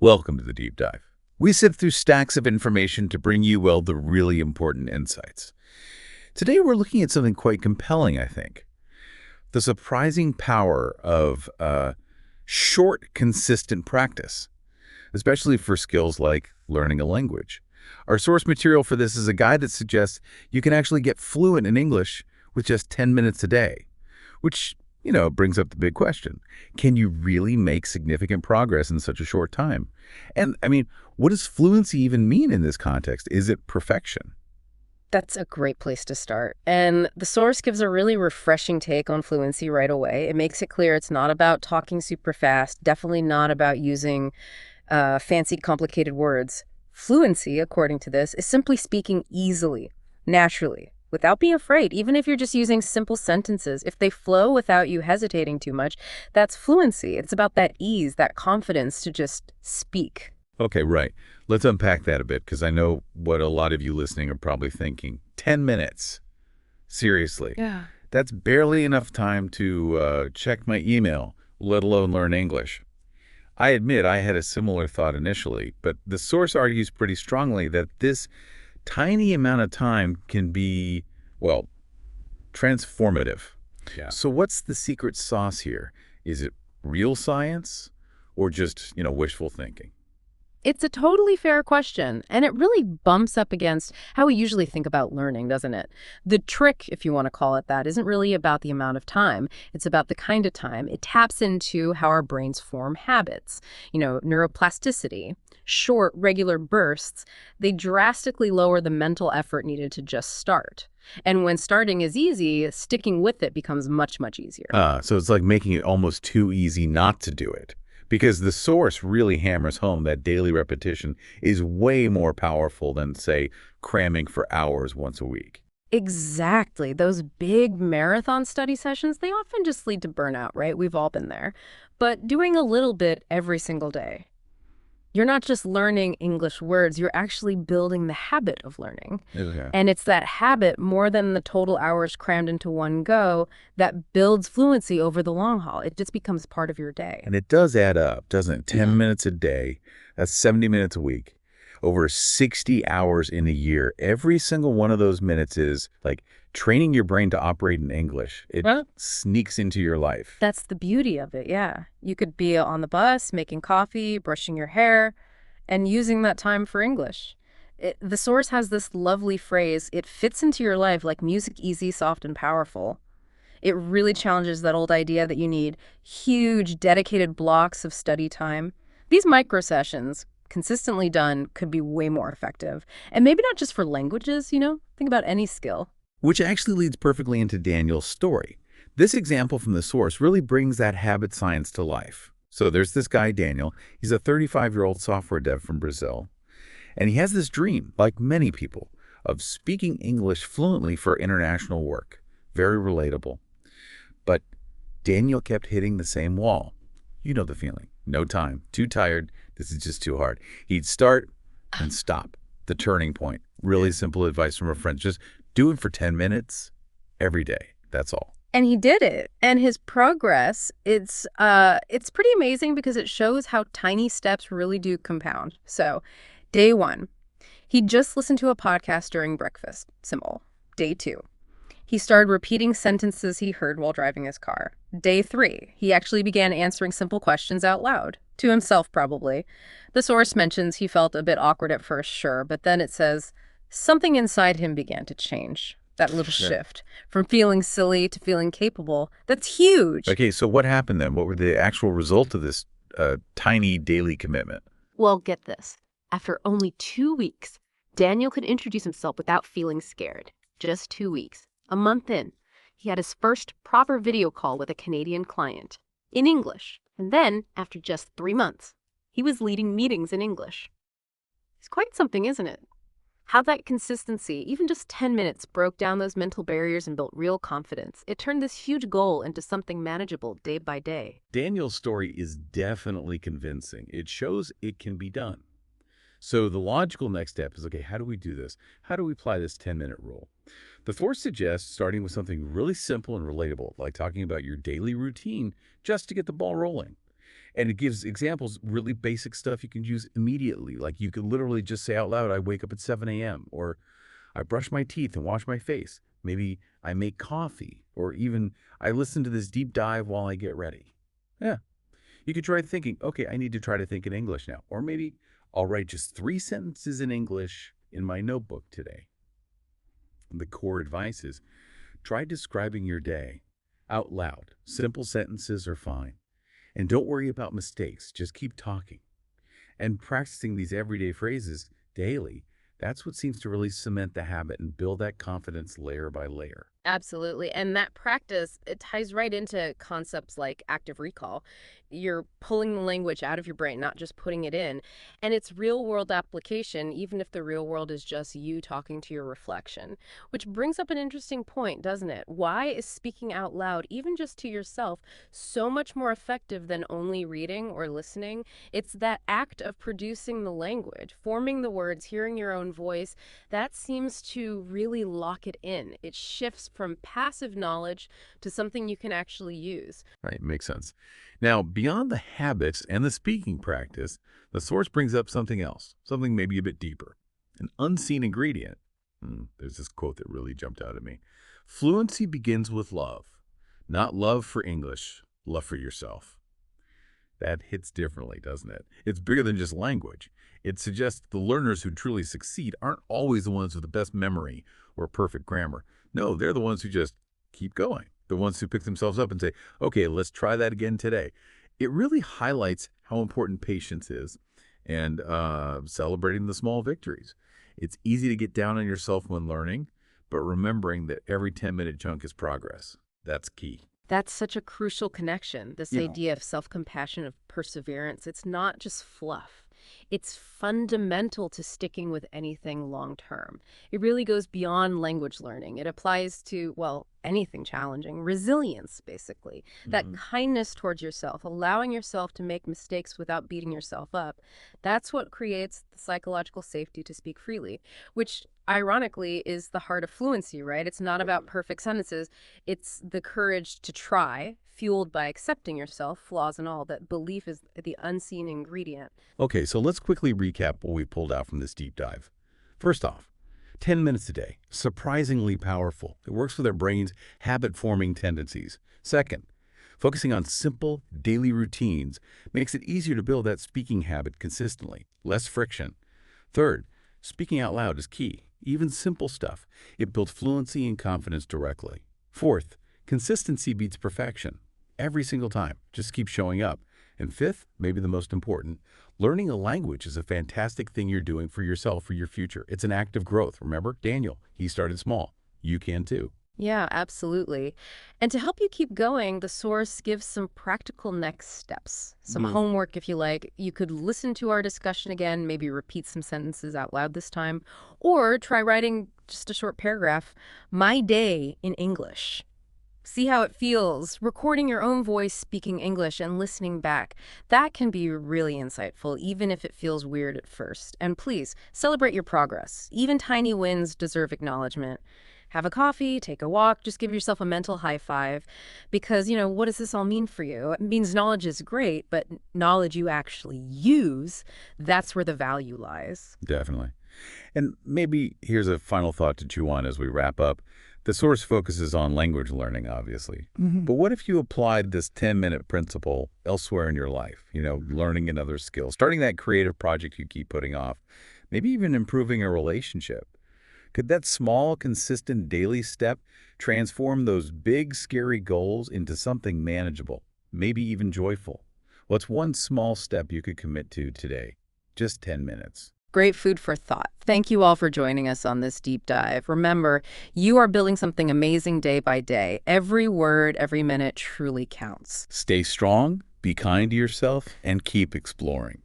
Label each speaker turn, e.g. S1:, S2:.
S1: Welcome to the Deep Dive. We sift through stacks of information to bring you, well, the really important insights. Today we're looking at something quite compelling, I think. The surprising power of short, consistent practice, especially for skills like learning a language. Our source material for this is a guide that suggests you can actually get fluent in English with just 10 minutes a day, which brings up the big question. Can you really make significant progress in such a short time? And, what does fluency even mean in this context? Is it perfection?
S2: That's a great place to start. And the source gives a really refreshing take on fluency right away. It makes it clear it's not about talking super fast, definitely not about using fancy, complicated words. Fluency, according to this, is simply speaking easily, naturally, without being afraid. Even if you're just using simple sentences, if they flow without you hesitating too much, that's fluency. It's about that ease, that confidence to just speak.
S1: Okay, right. Let's unpack that a bit, because I know what a lot of you listening are probably thinking. 10 minutes. Seriously.
S2: Yeah.
S1: That's barely enough time to check my email, let alone learn English. I admit I had a similar thought initially, but the source argues pretty strongly that this tiny amount of time can be, well, transformative.
S3: Yeah.
S1: So what's the secret sauce here? Is it real science or just, wishful thinking?
S2: It's a totally fair question, and it really bumps up against how we usually think about learning, doesn't it? The trick, if you want to call it that, isn't really about the amount of time. It's about the kind of time. It taps into how our brains form habits. Neuroplasticity, short, regular bursts, they drastically lower the mental effort needed to just start. And when starting is easy, sticking with it becomes much, much easier.
S1: So it's like making it almost too easy not to do it. Because the source really hammers home that daily repetition is way more powerful than, say, cramming for hours once a week.
S2: Exactly. Those big marathon study sessions, they often just lead to burnout, right? We've all been there. But doing a little bit every single day, you're not just learning English words, you're actually building the habit of learning.
S1: Okay.
S2: And it's that habit, more than the total hours crammed into one go, that builds fluency over the long haul. It just becomes part of your day.
S1: And it does add up, doesn't it? 10 minutes a day, that's 70 minutes a week, over 60 hours in a year. Every single one of those minutes is like training your brain to operate in English. It sneaks into your life.
S2: That's the beauty of it, yeah. You could be on the bus, making coffee, brushing your hair, and using that time for English. The source has this lovely phrase, it fits into your life like music, easy, soft, and powerful. It really challenges that old idea that you need huge, dedicated blocks of study time. These micro sessions, consistently done, could be way more effective. And maybe not just for languages, think about any skill.
S1: Which actually leads perfectly into Daniel's story. This example from the source really brings that habit science to life. So there's this guy, Daniel. He's a 35-year-old software dev from Brazil. And he has this dream, like many people, of speaking English fluently for international work. Very relatable. But Daniel kept hitting the same wall. You know the feeling. No time. Too tired. This is just too hard. He'd start and stop. The turning point. Really simple advice from a friend. Just do it for 10 minutes every day. That's all.
S2: And he did it. And his progress, it's pretty amazing because it shows how tiny steps really do compound. So, day 1, he just listened to a podcast during breakfast. Simple. Day 2, he started repeating sentences he heard while driving his car. Day 3, he actually began answering simple questions out loud. To himself, probably. The source mentions he felt a bit awkward at first, sure, but then it says something inside him began to change. That little shift from feeling silly to feeling capable. That's huge.
S1: Okay, so what happened then? What were the actual results of this tiny daily commitment?
S4: Well, get this. After only 2 weeks, Daniel could introduce himself without feeling scared. Just 2 weeks. A month in, he had his first proper video call with a Canadian client in English. And then, after just 3 months, he was leading meetings in English. It's quite something, isn't it? How that consistency, even just 10 minutes, broke down those mental barriers and built real confidence. It turned this huge goal into something manageable day by day.
S1: Daniel's story is definitely convincing. It shows it can be done. So the logical next step is, okay, how do we do this? How do we apply this 10-minute rule? The source suggests starting with something really simple and relatable, like talking about your daily routine just to get the ball rolling. And it gives examples, really basic stuff you can use immediately. Like you could literally just say out loud, I wake up at 7 a.m. or I brush my teeth and wash my face. Maybe I make coffee, or even I listen to this deep dive while I get ready. Yeah. You could try thinking, okay, I need to try to think in English now. Or maybe I'll write just 3 sentences in English in my notebook today. The core advice is try describing your day out loud. Simple sentences are fine. And don't worry about mistakes. Just keep talking. And practicing these everyday phrases daily, that's what seems to really cement the habit and build that confidence layer by layer.
S2: Absolutely. And that practice, it ties right into concepts like active recall. You're pulling the language out of your brain, not just putting it in. And it's real world application, even if the real world is just you talking to your reflection. Which brings up an interesting point, doesn't it? Why is speaking out loud, even just to yourself, so much more effective than only reading or listening? It's that act of producing the language, forming the words, hearing your own voice, that seems to really lock it in. It shifts from passive knowledge to something you can actually use.
S1: Right, makes sense. Now, beyond the habits and the speaking practice, the source brings up something else, something maybe a bit deeper, an unseen ingredient. There's this quote that really jumped out at me. Fluency begins with love, not love for English, love for yourself. That hits differently, doesn't it? It's bigger than just language. It suggests the learners who truly succeed aren't always the ones with the best memory or perfect grammar. No, they're the ones who just keep going, the ones who pick themselves up and say, okay, let's try that again today. It really highlights how important patience is and celebrating the small victories. It's easy to get down on yourself when learning, but remembering that every 10-minute chunk is progress. That's key.
S2: That's such a crucial connection, this
S1: You know.
S2: idea of self-compassion, of perseverance. It's not just fluff. It's fundamental to sticking with anything long term. It really goes beyond language learning. It applies to, well, anything challenging. Resilience, basically. That kindness towards yourself, allowing yourself to make mistakes without beating yourself up. That's what creates the psychological safety to speak freely, which ironically is the heart of fluency, right? It's not about perfect sentences. It's the courage to try, fueled by accepting yourself, flaws and all. That belief is the unseen ingredient.
S1: Okay, so let's quickly recap what we pulled out from this deep dive. First off, 10 minutes a day, surprisingly powerful. It works with our brain's habit-forming tendencies. Second, focusing on simple, daily routines makes it easier to build that speaking habit consistently, less friction. Third, speaking out loud is key. Even simple stuff. It builds fluency and confidence directly. Fourth, consistency beats perfection. Every single time. Just keep showing up. And fifth, maybe the most important, learning a language is a fantastic thing you're doing for yourself, for your future. It's an act of growth. Remember, Daniel, he started small. You can too.
S2: Yeah, absolutely. And to help you keep going, the source gives some practical next steps, some homework if you like. You could listen to our discussion again, maybe repeat some sentences out loud this time, or try writing just a short paragraph, my day in English. See how it feels, recording your own voice speaking English and listening back. That can be really insightful, even if it feels weird at first. And please, celebrate your progress. Even tiny wins deserve acknowledgement. Have a coffee, take a walk, just give yourself a mental high five. Because, what does this all mean for you? It means knowledge is great, but knowledge you actually use, that's where the value lies.
S1: Definitely. And maybe here's a final thought to chew on as we wrap up. The source focuses on language learning, obviously. But what if you applied this 10-minute principle elsewhere in your life? Learning another skill, starting that creative project you keep putting off, maybe even improving a relationship. Could that small, consistent daily step transform those big, scary goals into something manageable, maybe even joyful? What's one small step you could commit to today? Just 10 minutes.
S2: Great food for thought. Thank you all for joining us on this deep dive. Remember, you are building something amazing day by day. Every word, every minute truly counts.
S1: Stay strong, be kind to yourself, and keep exploring.